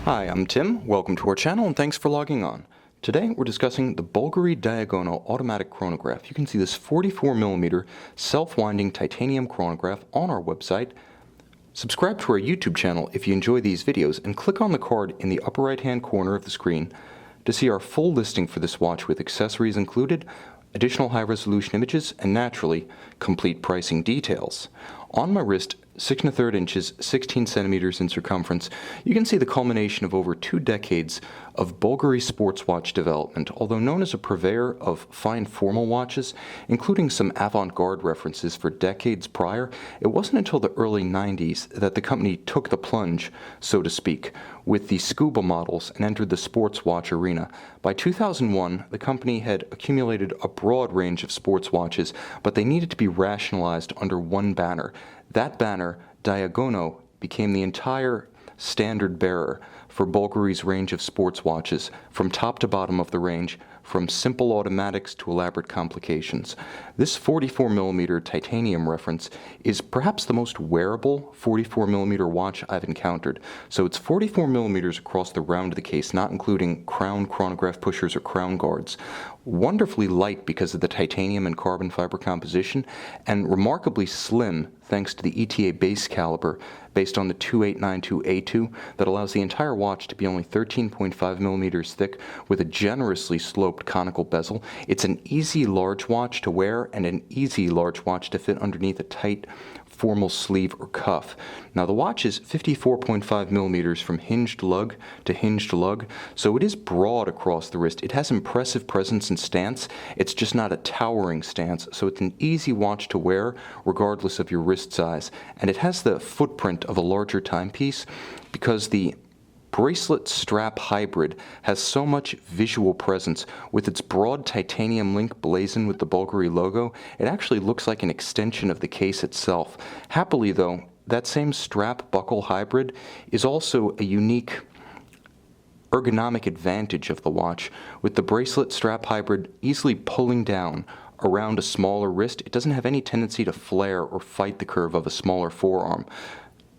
Hi, I'm Tim. Welcome to our channel and thanks for logging on. Today we're discussing the Bulgari Diagono automatic chronograph. You can see this 44mm self-winding titanium chronograph on our website. Subscribe to our YouTube channel if you enjoy these videos and click on the card in the upper right hand corner of the screen to see our full listing for this watch with accessories included, additional high-resolution images, and naturally, complete pricing details. On my wrist, 6 1/3 inches, 16 centimeters in circumference, you can see the culmination of over 2 decades of Bulgari sports watch development. Although known as a purveyor of fine formal watches, including some avant-garde references for decades prior, it wasn't until the early 90s that the company took the plunge, so to speak, with the scuba models and entered the sports watch arena. By 2001, the company had accumulated a broad range of sports watches, but they needed to be rationalized under one banner. That banner, Diagono, became the entire standard bearer for Bulgari's range of sports watches, from top to bottom of the range, from simple automatics to elaborate complications. This 44mm titanium reference is perhaps the most wearable 44mm watch I've encountered. So it's 44mm across the round of the case, not including crown chronograph pushers or crown guards. Wonderfully light because of the titanium and carbon fiber composition, and remarkably slim thanks to the ETA base caliber based on the 2892A2 that allows the entire watch to be only 13.5mm thick with a generously sloped conical bezel. It's an easy large watch to wear and an easy large watch to fit underneath a tight formal sleeve or cuff. Now the watch is 54.5mm from hinged lug to hinged lug, so it is broad across the wrist. It has impressive presence and stance. It's just not a towering stance, so it's an easy watch to wear regardless of your wrist size. And it has the footprint of a larger timepiece because the bracelet strap hybrid has so much visual presence. With its broad titanium link blazoned with the Bulgari logo, it actually looks like an extension of the case itself. Happily though, that same strap buckle hybrid is also a unique ergonomic advantage of the watch. With the bracelet strap hybrid easily pulling down around a smaller wrist, it doesn't have any tendency to flare or fight the curve of a smaller forearm.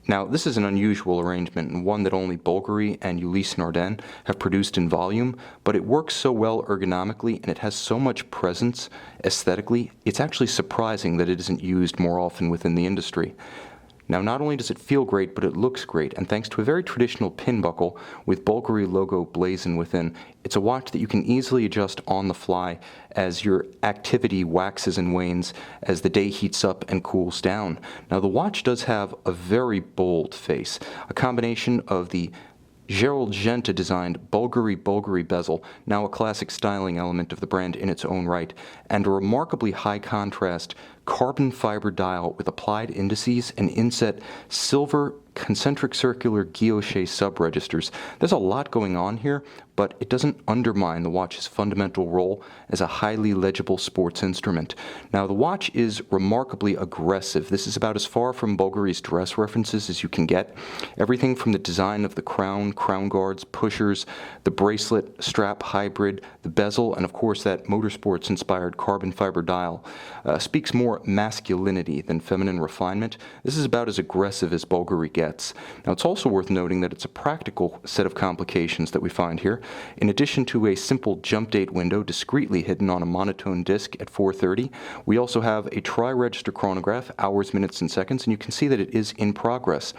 Now, this is an unusual arrangement and one that only Bulgari and Ulysse Nardin have produced in volume, but it works so well ergonomically and it has so much presence aesthetically, it's actually surprising that it isn't used more often within the industry. Now, not only does it feel great, but it looks great, and thanks to a very traditional pin buckle with Bulgari logo blazoned within, it's a watch that you can easily adjust on the fly as your activity waxes and wanes as the day heats up and cools down. Now, the watch does have a very bold face, a combination of the Gerald Genta designed Bulgari bezel, now a classic styling element of the brand in its own right, and a remarkably high contrast carbon fiber dial with applied indices and inset silver concentric circular guilloche sub-registers. There's a lot going on here, but it doesn't undermine the watch's fundamental role as a highly legible sports instrument. Now, the watch is remarkably aggressive. This is about as far from Bulgari's dress references as you can get. Everything from the design of the crown guards, pushers, the bracelet strap hybrid, the bezel, and of course that motorsports-inspired carbon fiber dial speaks more masculinity than feminine refinement. This is about as aggressive as Bulgari gets. Now, it's also worth noting that it's a practical set of complications that we find here. In addition to a simple jump date window discreetly hidden on a monotone disc at 4:30, we also have a tri-register chronograph, hours, minutes, and seconds, and you can see that it is in progress.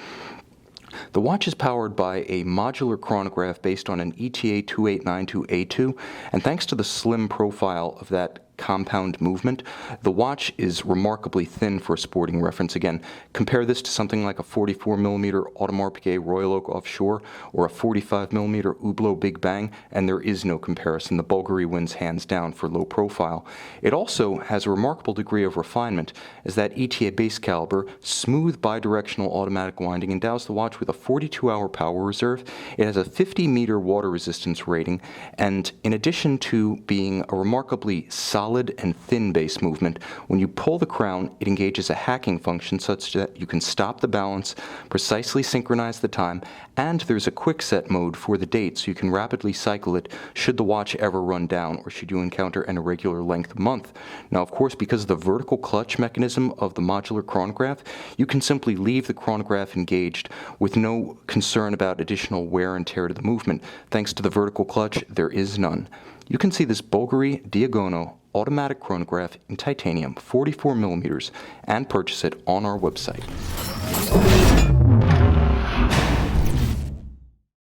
The watch is powered by a modular chronograph based on an ETA 2892A2, and thanks to the slim profile of that compound movement, the watch is remarkably thin for a sporting reference. Again, compare this to something like a 44mm Audemars Piguet Royal Oak Offshore or a 45mm Hublot Big Bang, and there is no comparison. The Bulgari wins hands down for low profile. It also has a remarkable degree of refinement, as that ETA base caliber, smooth bidirectional automatic winding, endows the watch with a 42-hour power reserve. It has a 50-meter water resistance rating, and in addition to being a remarkably solid solid and thin bass movement. When you pull the crown, it engages a hacking function such that you can stop the balance, precisely synchronize the time, and there's a quick set mode for the date so you can rapidly cycle it should the watch ever run down or should you encounter an irregular length month. Now, of course, because of the vertical clutch mechanism of the modular chronograph, you can simply leave the chronograph engaged with no concern about additional wear and tear to the movement. Thanks to the vertical clutch, there is none. You can see this Bulgari Diagono automatic chronograph in titanium, 44 millimeters, and purchase it on our website.